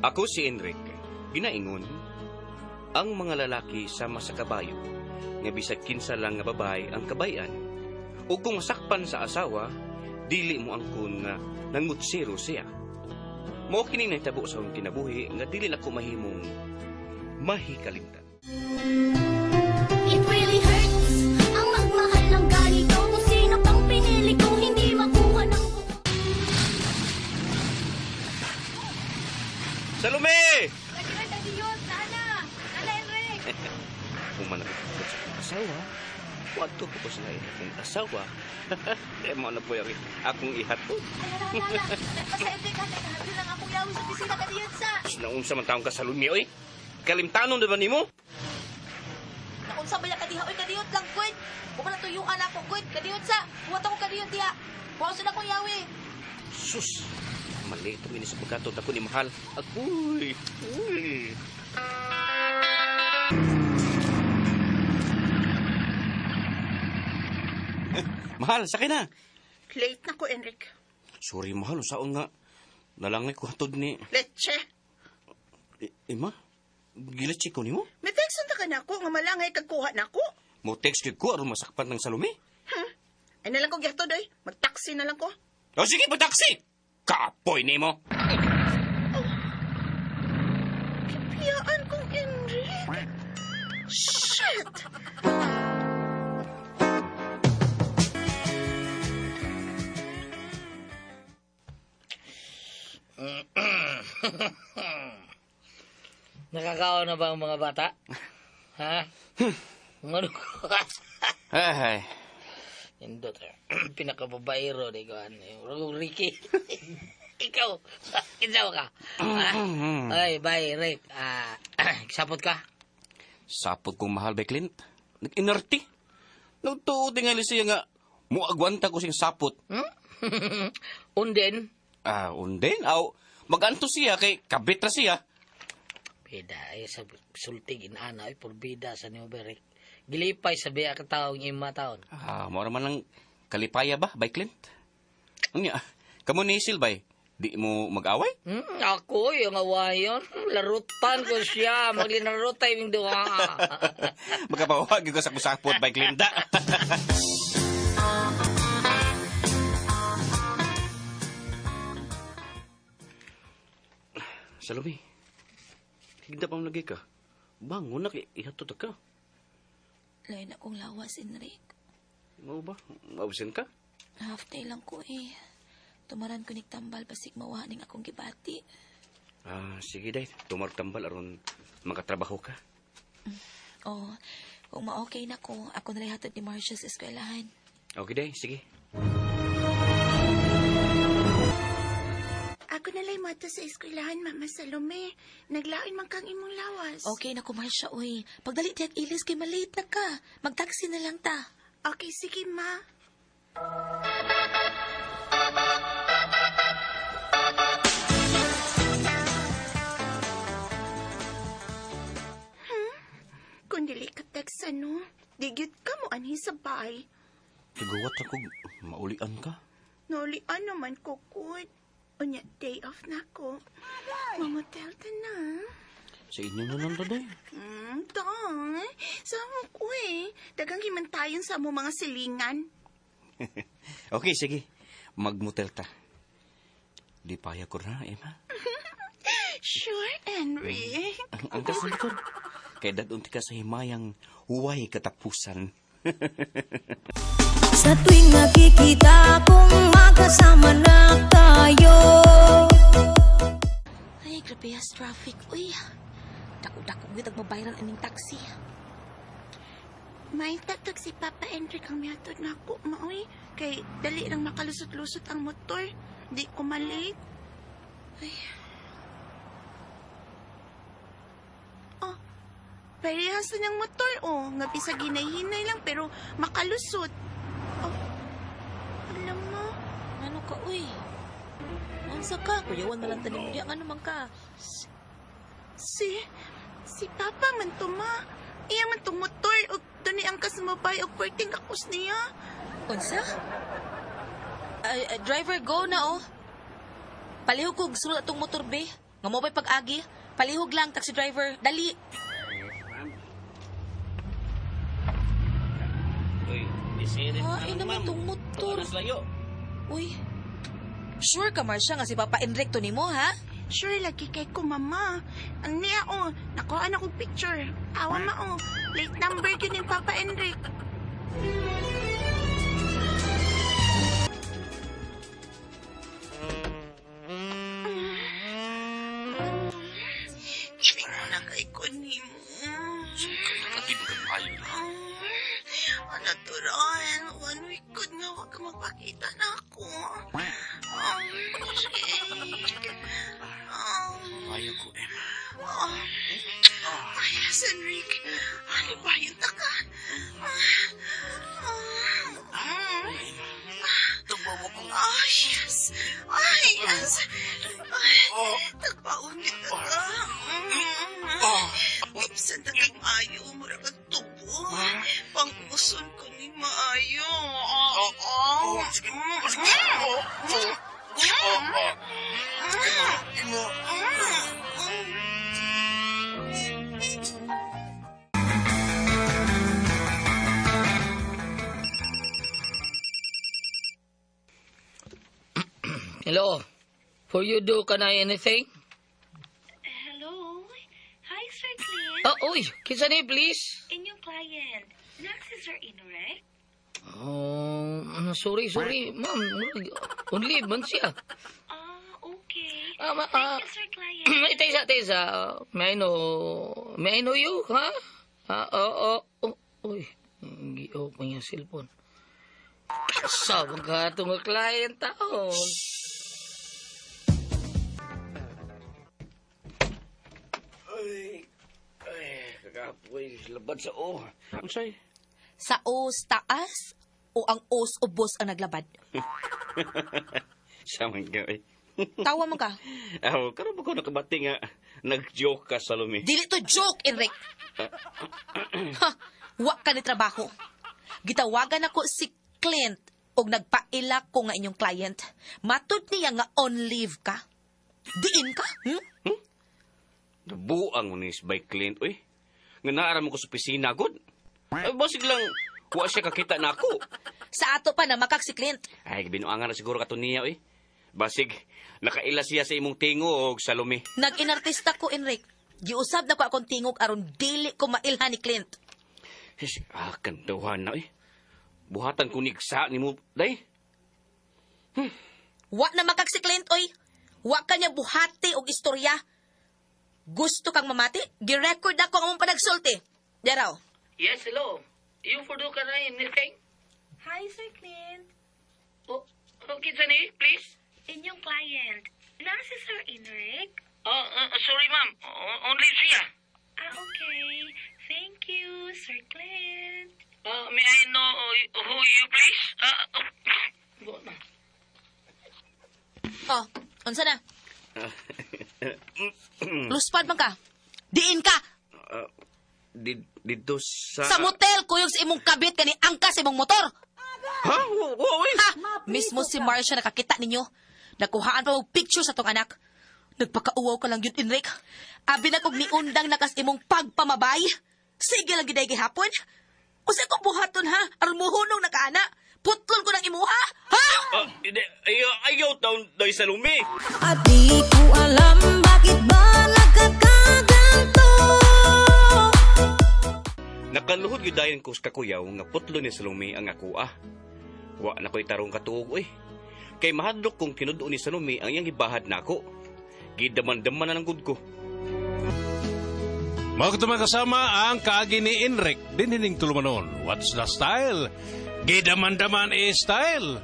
Ako si Enrique. Ginaingon, ang mga lalaki sama sa kabayo, nga bisag kinsa lang nga babae ang kabayan. O kung masakpan sa asawa, dili mo angkon nga nangutsiro siya. Mao kini nahitabo sa akong kinabuhi nga dili na ko mahimong mahikalimtan. It really hurts ang magmahal ng ganito. Kung sino pang pinili kong hindi makuha ng buo. Salome! Lagi yun, sana! Sana, Enric! Kung manapit sa asawa, huwag to ko sila yung asawa. Kaya mo na po yung akong ihatod. Ala, sa Enric, hati lang akong yawi sa bisita ka diyan sa... Naunsa man taong ka Salome, oy? Kalimtanon na ba ni mo? Naunsa ba kadiha oy kadiyot lang kwed. Kung na tuyuan ako kwed kadiyot sa. Buhat ako kadiyot diha. Buhat na kong yawi. Sus! Mali ito sa pagkatod ako ni Mahal. Agoy! Uy! Mahal, sakay na! Late na ko, Enric. Sorry, Mahal. Saan nga? Nalangay ko hatod ni... Leche. Ma? Gilatsi ko ni mo? May text na ka na ako nga malangay kagkuha na ako. Mo text ko aron masakpan ng Salome? Ay na lang ko gyatod oy. Mag-taxi na lang ko. O sige, pa-taxi! Kapoy ni mo! Kipiyaan kong Enric. Shit! Nakakaon na ba ang mga bata? Ha? Ano? Ay, Indot. Pinakababaero ni ko. Yung Ricky. Ikaw ka. Ay, bye, Rick. Sapot ka? sapot kong Mahal by Clint. Nag-inerti. Nagtuod nga siya nga, muagwanta ko siyang sapot. Unden? Unden? Maganto siya kay kabitra siya. Bida, ay sa sultig inaana, ay porbida sa niyo, Rick. Gilipay sa biya ka taong ima taon. Mora man lang kalipaya ba, by Clint? Unya, kamo ni Silbay, di mo mag-away? Ako, yung awayon. Larutan ko siya. Maglinarutay yung duha. Magkapawag ko sa kusapot, by Clinda. Salome, higda pa lagi ka. Bangon na kay ihatod ka. Lain akong lawas, Enric. Mau ba? Mausin ka? Half day lang ko eh. Tumaran ko tambal pasik mawaning akong gibati. Sige day. Tambal aron makatrabaho ka. Oh, kung ma-okay na ko, ako na hatod ni Marcia sa eskwelahan. Okay day, sige. Ako nalay mata sa eskwelahan, Mama Salome. Naglain man kang imong lawas. Okay na ko, Marcia, oy. Pagdali tiyak ilis kay malate na ka. Mag-taxi na lang ta. Okay, sige, Ma. Kung dili ka text ano, digit ka mo anhi sa bay. Tigawat ako, maulian ka. Naulian naman ko, Kud. Unya, day off na ko. Mamotel ka na. Sa inyo na lang daday. Dong. Sama ko eh. Dagang himantayon sa mo mga silingan. Okay, sige. Magmotel ta. Di paya ko na, Emma. Sure, Henry. Ang kasunod. Kaya dadunti ka sa himayang huway katapusan. Sa tuwing nakikita kong magkasama na tayo. Ay, grabe as traffic. Uy, dako-dako gitag mabayran aning taxi. May tatag si Papa Enric ang miyatod na ako, maoy. Kay dali lang makalusot-lusot ang motor. Di ko malate. Ay, parehas na ng motor, Nga bisa ginay-hinay lang, pero makalusot. Alam mo, ano ka, uy? Ansa ka? Kuyawan na lang tanim diya. Ano man ka? si Papa man to, Ma. Iya man tong motor, o duni ang kasumabay, o pwedeng kakos niya. Unsa? Driver, go na, oh. Palihog ko, gusto atong motor, be. Nga mo pa'y pag-agi. Palihog lang, taxi driver. Dali. Uy, isirin Ay, naman tong motor. layo. Uy. Sure ka, Marcia, nga si Papa Enric to nimo, ha? Sure lagi kay ko, mama. Aniya, nakuha na kong picture. Awa ma, late number yun yung Papa Enric. Kiling mo na kay ko ni mo. Natural, 1 week good nga, wag ka magpakita na ako. Ayaw ko, Emma. Ay, Enric. Ano ba yun ka? Tubaw mo kung Ay, yes. Ay, yes. Ay, nagpaunit na ka. Wapsan na kang maayo. Mura kang tubo. Panguson ko ni maayo. Hello. For you do, can I anything? Hello. Hi, Sir Clint. Uy, kinsa ni, please? Inyong client. Si Sir Inrek? Sorry, ma'am. Only man siya. Okay. Thank you, Sir Client. Teza. May I know you, ha? Uy, gi-off pa yung cellphone. Sabang ka itong client taon. Kagapoy, labad sa o. Ang say? Sa os taas o ang os ubos ang naglabad? Samang ka, eh. Tawa mo ka. Karon ba ko nakabati nga nag-joke ka, Salome? Dili to joke, Enric. Ha, wa ka ni trabaho. Gitawagan ako si Clint og nagpaila ko nga inyong client. Matud niya nga on leave ka. Diin ka? Nabuang mo ni by Clint, uy. Nga naara mo ko sa opisina, good. Ay, basig lang, wa siya kakita na ako. Sa ato pa na makak si Clint. Ay, binuangan na siguro kato niya, uy. Basig, nakaila siya sa imong tingog, Salome. Nag-inartista ko, Enric. Giusab na ko akong tingog aron dili ko mailhan ni Clint. Kantuhan na, uy. Buhatan ko nigsa ni mo, day. Wa na makak si Clint, oy. Wa ka niya buhati og istorya. Gusto kang mamati? Gi-record ako ang mong panagsulti. Deraw. Yes, hello. You for do, can I anything? Hi, Sir Clint. Kinsa ni, please? Inyong client. Si Sir Inrek? Sorry, ma'am. Only siya. Okay. Thank you, Sir Clint. May I know who you, please? Go na. Oh, unsa na? Luspad man ka. Diin ka. Dito sa... Sa motel kuyog sa imong kabit kani angka sa imong motor. Ha? Uy! Ha! Mismo si Marcia nakakita ninyo. Nakuhaan pa og picture sa tong anak. Nagpakauwaw ka lang yun, Enric. Abi na kog niundang nakas imong pagpamabay. Sige lang giday gihapon. O sa kong buhaton ha? Aron muhunong na kaana. Putlon ko ng imuha. Ha? Ayaw taon daw sa lumi. At di ko alam bakit ba nagkakaganto. Nakaluhod yun dahil ko sa kakuyaw nga putlo ni Salome ang akuah. Wa na ko'y tarong katuog, oy. Kay mahadlok kong kinudo ni Salome ang iyang ibahad na ako. Gidaman-daman na ng good ko. Mga katumang kasama ang kaagi ni Enric din hining tulumanon. What's the style? Gidaman-daman style.